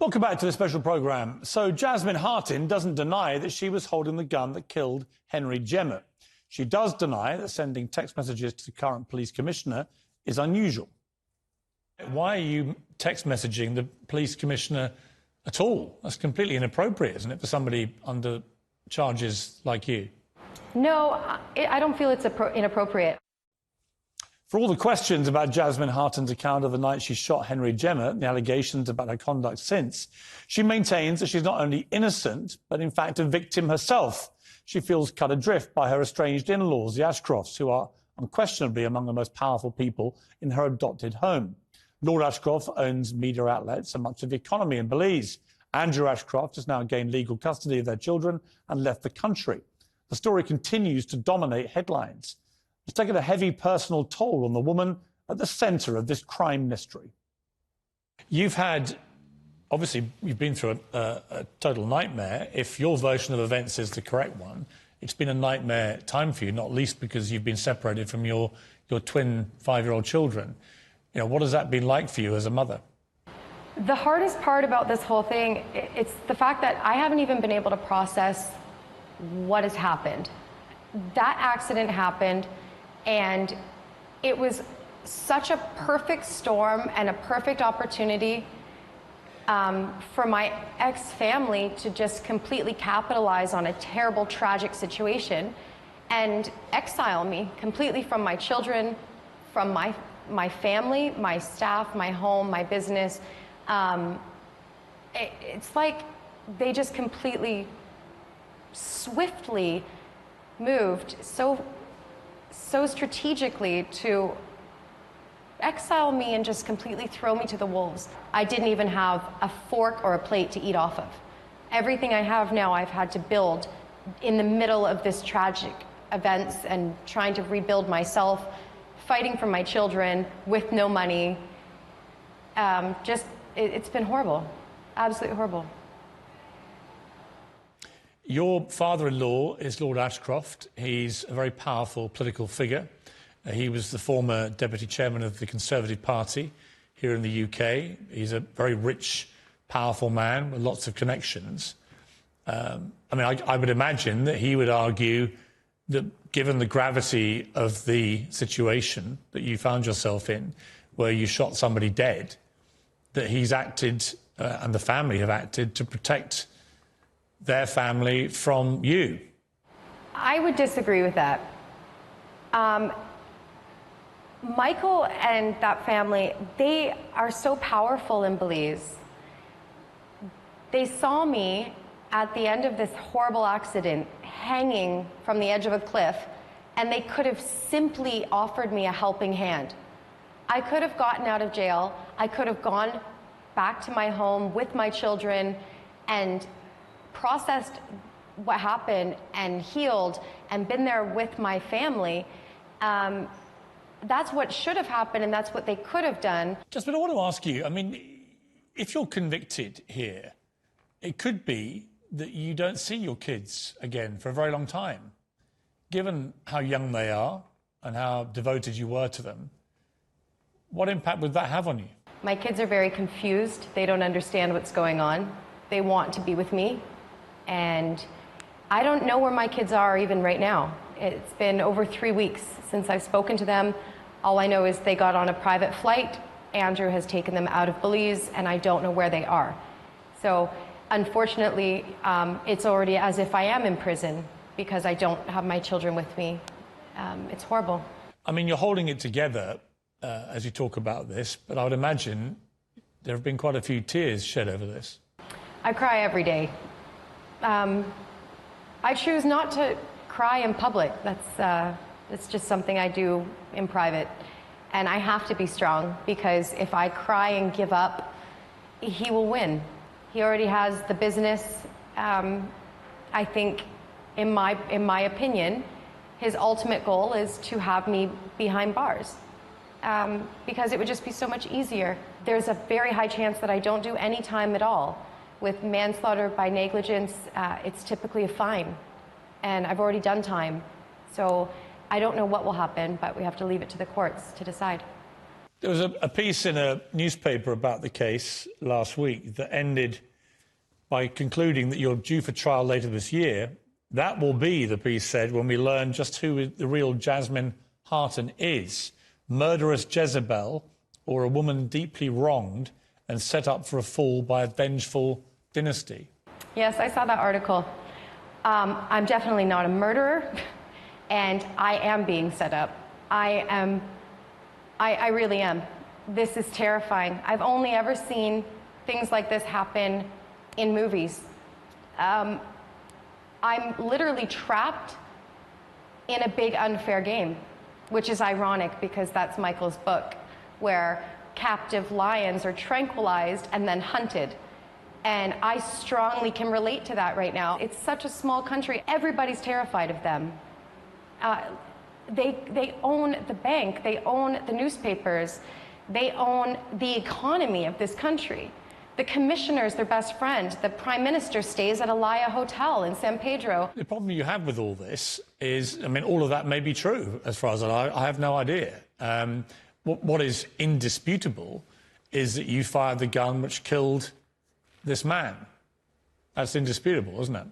Welcome back to the special programme. So Jasmine Hartin doesn't deny that she was holding the gun that killed Henry Jemmott. She does deny that sending text messages to the current police commissioner is unusual. Why are you text messaging the police commissioner at all? That's completely inappropriate, isn't it, for somebody under charges like you? No, I don't feel it's inappropriate. For all the questions about Jasmine Hartin's account of the night she shot Henry Jemmott and the allegations about her conduct since, she maintains that she's not only innocent, but in fact a victim herself. She feels cut adrift by her estranged in-laws, the Ashcrofts, who are unquestionably among the most powerful people in her adopted home. Lord Ashcroft owns media outlets and much of the economy in Belize. Andrew Ashcroft has now gained legal custody of their children and left the country. The story continues to dominate headlines. It's taken a heavy personal toll on the woman at the centre of this crime mystery. Obviously, you've been through a total nightmare. If your version of events is the correct one, it's been a nightmare time for you, not least because you've been separated from your twin 5-year-old children. You know, what has that been like for you as a mother? The hardest part about this whole thing, it's the fact that I haven't even been able to process what has happened. That accident happened, and it was such a perfect storm and a perfect opportunity for my ex-family to just completely capitalize on a terrible, tragic situation and exile me completely from my children, from my family, my staff, my home, my business. It's like they just completely, swiftly moved so strategically to exile me and just completely throw me to the wolves. I didn't even have a fork or a plate to eat off of. Everything I have now I've had to build in the middle of this tragic events and trying to rebuild myself, fighting for my children with no money. It's been horrible, absolutely horrible. Your father-in-law is Lord Ashcroft. He's a very powerful political figure. He was the former deputy chairman of the Conservative Party here in the UK. He's a very rich, powerful man with lots of connections. I would imagine that he would argue that given the gravity of the situation that you found yourself in, where you shot somebody dead, that he's acted, and the family have acted, to protect their family from you. I would disagree with that. Michael and that family, they are so powerful in Belize. They saw me at the end of this horrible accident hanging from the edge of a cliff, and they could have simply offered me a helping hand. I could have gotten out of jail. I could have gone back to my home with my children and processed what happened and healed and been there with my family. That's what should have happened, and that's what they could have done. Jasmine, I want to ask you, if you're convicted here, it could be that you don't see your kids again for a very long time. Given how young they are and how devoted you were to them, what impact would that have on you? My kids are very confused. They don't understand what's going on. They want to be with me, and I don't know where my kids are even right now. It's been over 3 weeks since I've spoken to them. All I know is they got on a private flight. Andrew has taken them out of Belize, and I don't know where they are. So unfortunately, it's already as if I am in prison because I don't have my children with me. It's horrible. You're holding it together as you talk about this, but I would imagine there have been quite a few tears shed over this. I cry every day. I choose not to cry in public. That's just something I do in private. And I have to be strong, because if I cry and give up, he will win. He already has the business. I think, in my opinion, his ultimate goal is to have me behind bars, because it would just be so much easier. There's a very high chance that I don't do any time at all. With manslaughter by negligence, it's typically a fine, and I've already done time. So I don't know what will happen, but we have to leave it to the courts to decide. There was a piece in a newspaper about the case last week that ended by concluding that you're due for trial later this year. That will be, the piece said, when we learn just who the real Jasmine Hartin is. Murderous Jezebel, or a woman deeply wronged and set up for a fall by a vengeful dynasty. Yes, I saw that article. I'm definitely not a murderer, and I am being set up. I really am. This is terrifying. I've only ever seen things like this happen in movies. I'm literally trapped in a big unfair game, which is ironic because that's Michael's book, where captive lions are tranquilized and then hunted. And I strongly can relate to that right now. It's such a small country. Everybody's terrified of them. They own the bank, they own the newspapers, they own the economy of this country. The commissioner's their best friend. The prime minister stays at Alaya Hotel in San Pedro. The problem you have with all this is, I mean, all of that may be true, as far as I have no idea. What is indisputable is that you fired the gun which killed this man. That's indisputable, isn't it?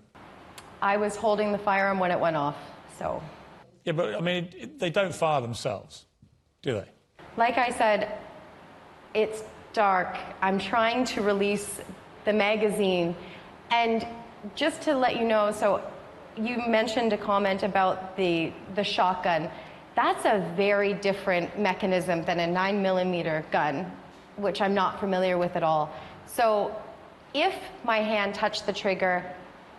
I was holding the firearm when it went off, so... Yeah, but, I mean, they don't fire themselves, do they? Like I said, it's dark. I'm trying to release the magazine. And just to let you know, so you mentioned a comment about the shotgun. That's a very different mechanism than a 9mm gun, which I'm not familiar with at all. So if my hand touched the trigger,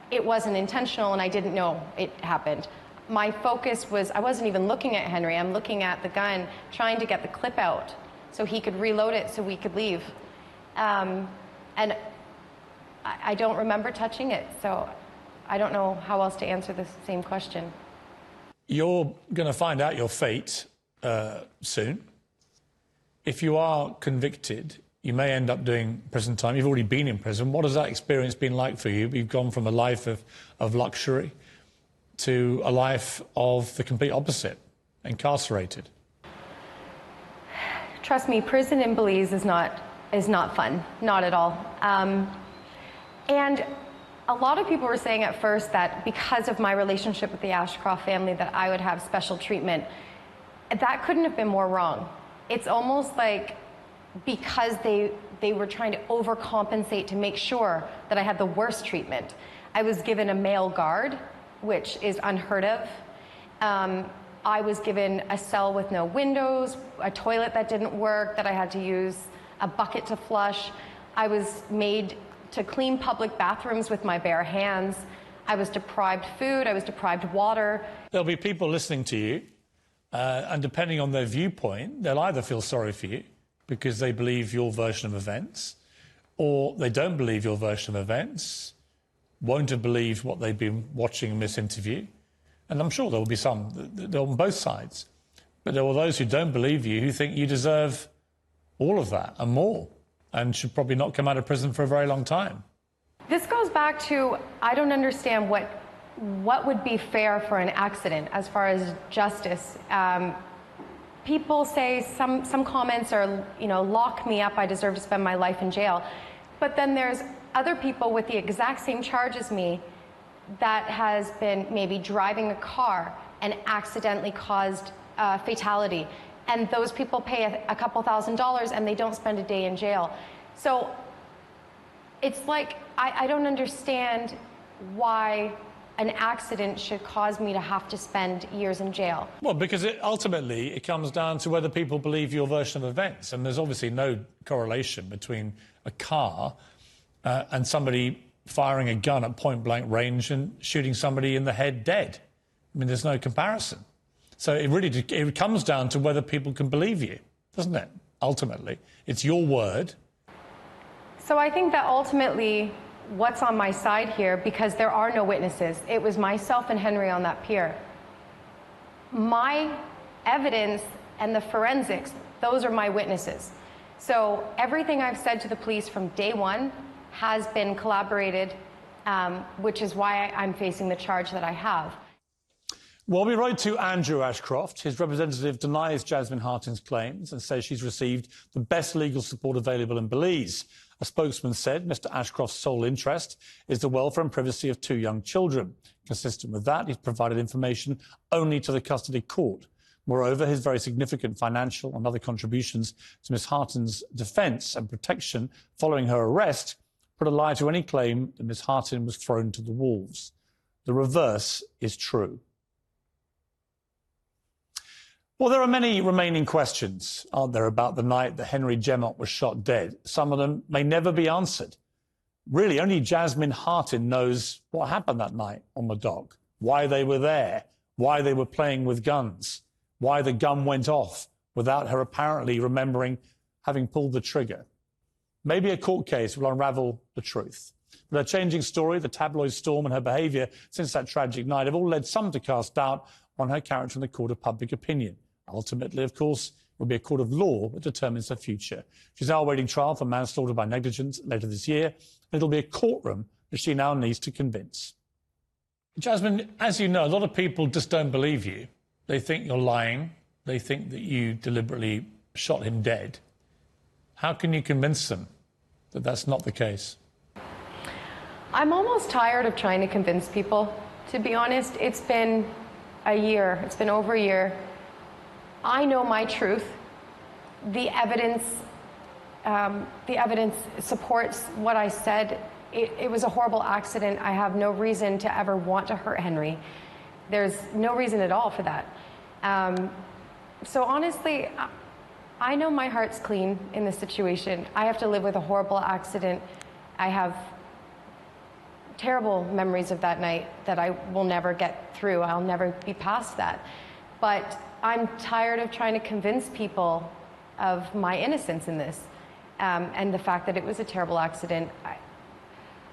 it wasn't intentional and I didn't know it happened. My focus was, I wasn't even looking at Henry, I'm looking at the gun, trying to get the clip out so he could reload it so we could leave. And I don't remember touching it, so I don't know how else to answer the same question. You're going to find out your fate soon. If you are convicted, you may end up doing prison time. You've already been in prison. What has that experience been like for you? You've gone from a life of luxury to a life of the complete opposite, incarcerated. Trust me, prison in Belize is not fun, not at all. And a lot of people were saying at first that because of my relationship with the Ashcroft family that I would have special treatment. That couldn't have been more wrong. It's almost like because they were trying to overcompensate to make sure that I had the worst treatment. I was given a male guard, which is unheard of. I was given a cell with no windows, a toilet that didn't work, that I had to use a bucket to flush. I was made to clean public bathrooms with my bare hands. I was deprived food, I was deprived water. There'll be people listening to you, and depending on their viewpoint, they'll either feel sorry for you because they believe your version of events, or they don't believe your version of events, won't have believed what they've been watching in this interview. And I'm sure there will be some, they're on both sides. But there are those who don't believe you, who think you deserve all of that and more, and should probably not come out of prison for a very long time. This goes back to, I don't understand what would be fair for an accident as far as justice. People say some comments are, lock me up, I deserve to spend my life in jail. But then there's other people with the exact same charge as me that has been maybe driving a car and accidentally caused fatality. And those people pay a couple $1,000s and they don't spend a day in jail. So it's like, I don't understand why an accident should cause me to have to spend years in jail. Well, because ultimately it comes down to whether people believe your version of events. And there's obviously no correlation between a car and somebody firing a gun at point-blank range and shooting somebody in the head dead. I mean, there's no comparison. So it comes down to whether people can believe you, doesn't it? Ultimately, it's your word. So I think that ultimately what's on my side here, because there are no witnesses, it was myself and Henry on that pier. My evidence and the forensics, those are my witnesses. So everything I've said to the police from day one has been collaborated, which is why I'm facing the charge that I have. Well, we wrote to Andrew Ashcroft. His representative denies Jasmine Hartin's claims and says she's received the best legal support available in Belize. A spokesman said Mr Ashcroft's sole interest is the welfare and privacy of 2 young children. Consistent with that, he's provided information only to the custody court. Moreover, his very significant financial and other contributions to Ms Hartin's defence and protection following her arrest put a lie to any claim that Ms Hartin was thrown to the wolves. The reverse is true. Well, there are many remaining questions, aren't there, about the night that Henry Jemmott was shot dead. Some of them may never be answered. Really, only Jasmine Hartin knows what happened that night on the dock, why they were there, why they were playing with guns, why the gun went off without her apparently remembering having pulled the trigger. Maybe a court case will unravel the truth. But her changing story, the tabloid storm and her behaviour since that tragic night have all led some to cast doubt on her character in the court of public opinion. Ultimately, of course, it will be a court of law that determines her future. She's now awaiting trial for manslaughter by negligence later this year. And it'll be a courtroom that she now needs to convince. Jasmine, as you know, a lot of people just don't believe you. They think you're lying. They think that you deliberately shot him dead. How can you convince them that that's not the case? I'm almost tired of trying to convince people, to be honest. It's been a year. It's been over a year. I know my truth. The evidence supports what I said. It was a horrible accident. I have no reason to ever want to hurt Henry. There's no reason at all for that. So honestly, I know my heart's clean in this situation. I have to live with a horrible accident. I have terrible memories of that night that I will never get through. I'll never be past that. But I'm tired of trying to convince people of my innocence in this, and the fact that it was a terrible accident.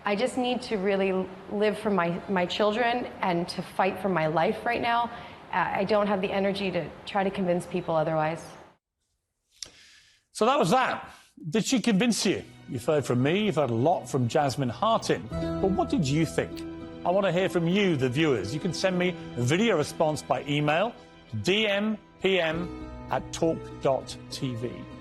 I just need to really live for my children and to fight for my life right now. I don't have the energy to try to convince people otherwise. So that was that. Did she convince you? You've heard from me, you've heard a lot from Jasmine Hartin. But what did you think? I want to hear from you, the viewers. You can send me a video response by email, dmpm@talk.tv.